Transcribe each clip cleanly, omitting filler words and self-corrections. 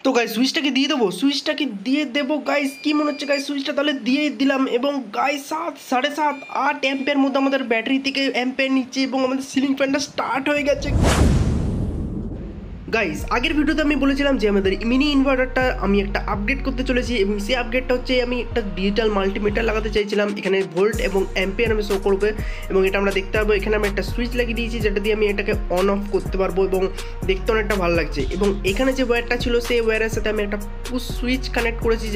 তো গাইস সুইচটাকে দিয়ে দেবো, সুইচটাকে দিয়ে দেবো গাইস। কি মনে হচ্ছে গাইস? সুইচটা তাহলে দিয়ে দিলাম এবং গাইস 7, 7.5, 8 অ্যাম্পের মধ্যে আমাদের ব্যাটারি থেকে অ্যাম্পের নিচ্ছে এবং আমাদের সিলিং ফ্যানটা স্টার্ট হয়ে গেছে। গাইস আগের ভিডিওতে আমি বলেছিলাম যে আমাদের মিনি ইনভার্টারটা আমি একটা আপগ্রেড করতে চলেছি এবং সেই আপগ্রেডটা হচ্ছে আমি একটা ডিজিটাল মাল্টিমিটার লাগাতে চাইছিলাম। এখানে ভোল্ট এবং অ্যাম্পিয়ার আমি শো করবে এবং এটা আমরা দেখতে পাবো। এখানে আমি একটা সুইচ লাগিয়ে দিয়েছি যেটা দিয়ে আমি এটাকে অন অফ করতে পারবো এবং দেখতে অনেকটা ভালো লাগছে। এবং এখানে যে ওয়্যারটা ছিল সেই ওয়্যারের সাথে আমি একটা পুশ সুইচ কানেক্ট করেছি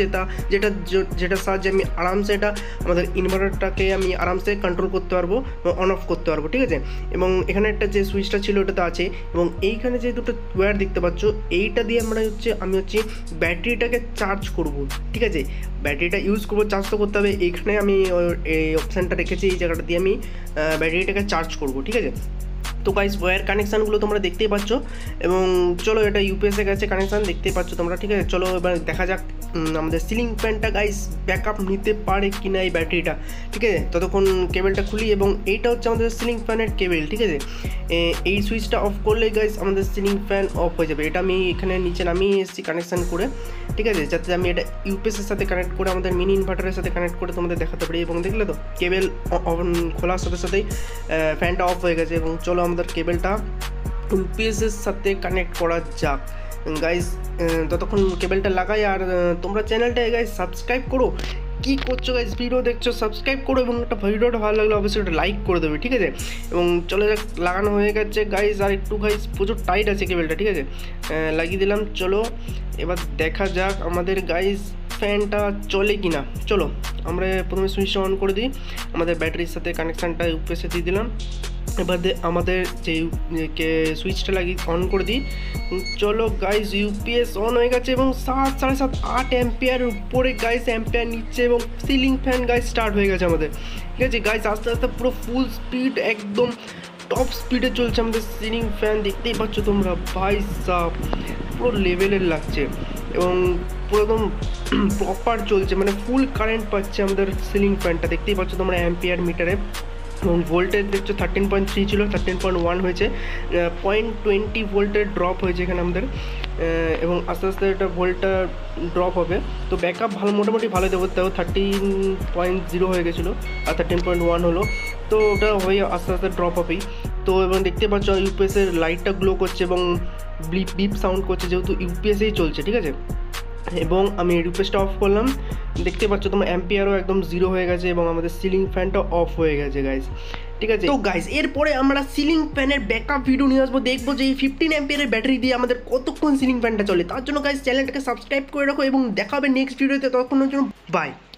যেটার সাহায্যে আমি আরামসে এটা আমাদের ইনভার্টারটাকে আমি আরামসে কন্ট্রোল করতে পারবো এবং অন অফ করতে পারবো, ঠিক আছে। এবং এখানে একটা যে সুইচটা ছিল ওটা তো আছে এবং এইখানে যে দুটো দেখতে পাচ্ছ এইটা দিয়ে আমি ব্যাটারিটাকে চার্জ করব, ঠিক আছে। ব্যাটারিটা ইউজ করবো, চার্জ তো করতে হবে। এইখানে আমি এই অপশানটা রেখেছি, এই জায়গাটা দিয়ে আমি ব্যাটারিটাকে চার্জ করব, ঠিক আছে। তো গাইস ওয়্যার কানেকশানগুলো তোমরা দেখতেই পাচ্ছ এবং চলো এটা ইউপিএসের কাছে কানেকশান দেখতেই পাচ্ছ তোমরা, ঠিক আছে। চলো এবার দেখা যাক আমাদের সিলিং ফ্যানটা গাইস ব্যাকআপ নিতে পারে কি না এই ব্যাটারিটা, ঠিক আছে। ততক্ষণ কেবেলটা খুলি এবং এইটা হচ্ছে আমাদের সিলিং ফ্যানের কেবেল, ঠিক আছে। এই সুইচটা অফ করলেই গাইস আমাদের সিলিং ফ্যান অফ হয়ে যাবে। এটা আমি এখানে নিচে নামিয়ে এসেছি কানেকশান করে, ঠিক আছে, যাতে আমি এটা ইউপিএসের সাথে কানেক্ট করে আমাদের মিনি ইনভার্টারের সাথে কানেক্ট করে তোমাদের দেখাতে পারি। এবং দেখলে তো কেবেল খোলার সাথে সাথেই ফ্যানটা অফ হয়ে গেছে। এবং চলো আমাদের কেবেলটা ইউপিএসের সাথে কানেক্ট করা যাক গাইস। ততক্ষণ কেবেলটা লাগাই আর তোমরা চ্যানেলটায় গাইস সাবস্ক্রাইব করো। কী করছো গাইস? ভিডিও দেখছো, সাবস্ক্রাইব করো এবং একটা ভিডিওটা ভালো লাগলে অবশ্যই একটা লাইক করে দেবে, ঠিক আছে। এবং চলে যাক, লাগানো হয়ে গেছে গাইস। আর একটু গাইস প্রচুর টাইট আছে কেবেলটা, ঠিক আছে, লাগিয়ে দিলাম। চলো এবার দেখা যাক আমাদের গাইস ফ্যানটা চলে কি না। চলো আমরা প্রথমে সুইচটা অন করে দিই, আমাদের ব্যাটারির সাথে কানেকশানটা ইউপিএসে দিয়ে দিলাম। এবার আমাদের যে সুইচটা লাগিয়ে অন করে দিই। চলো গাইস ইউপিএস অন হয়ে গেছে এবং 7, 7.5, 8 অ্যাম্পিয়ার উপরে গাইস অ্যাম্পিয়ার নিচ্ছে এবং সিলিং ফ্যান গাইস স্টার্ট হয়ে গেছে আমাদের, ঠিক আছে। গাইস আস্তে আস্তে পুরো ফুল স্পিড, একদম টপ স্পিডে চলছে আমাদের সিলিং ফ্যান, দেখতেই পাচ্ছ তোমরা ভাই সাব, পুরো লেভেলের লাগছে এবং পুরো একদম প্রপার চলছে, মানে ফুল কারেন্ট পাচ্ছে আমাদের সিলিং ফ্যানটা, দেখতেই পাচ্ছ তোমরা অ্যাম্পিয়ার মিটারে। এবং ভোল্টেজ দেখছো 13.3 ছিল, 13.1 হয়েছে, 0.20 ভোল্টের ড্রপ হয়েছে এখানে আমাদের। এবং আস্তে আস্তে এটা ভোল্টটা ড্রপ হবে। তো ব্যাকআপ ভালো, মোটামুটি ভালো দেবো। তাও 13.0 হয়ে গেছিলো আর 13.1 হলো, তো ওটা হয়ে আস্তে আস্তে ড্রপ হবেই। তো এবং দেখতে পাচ্ছ ইউপিএসের লাইটটা গ্লো করছে এবং বিপ বিপ সাউন্ড করছে, যেহেতু ইউপিএসেই চলছে, ঠিক আছে। এবং আমি ইউপিএসটা অফ করলাম, দেখতে পাচ্ছ তোমার অ্যাম্পিয়ারও একদম 0 হয়ে গেছে এবং আমাদের সিলিং ফ্যানটা অফ হয়ে গেছে গাইস, ঠিক আছে। তো গাইস এরপরে আমরা সিলিং ফ্যানের ব্যাকআপ ভিডিও নিয়ে আসবো, দেখবো যে এই 15 অ্যাম্পিয়ারের ব্যাটারি দিয়ে আমাদের কতক্ষণ সিলিং ফ্যানটা চলে। তার জন্য গাইস চ্যানেলটাকে সাবস্ক্রাইব করে রাখো এবং দেখা হবে নেক্সট ভিডিওতে। ততক্ষণের জন্য বাই।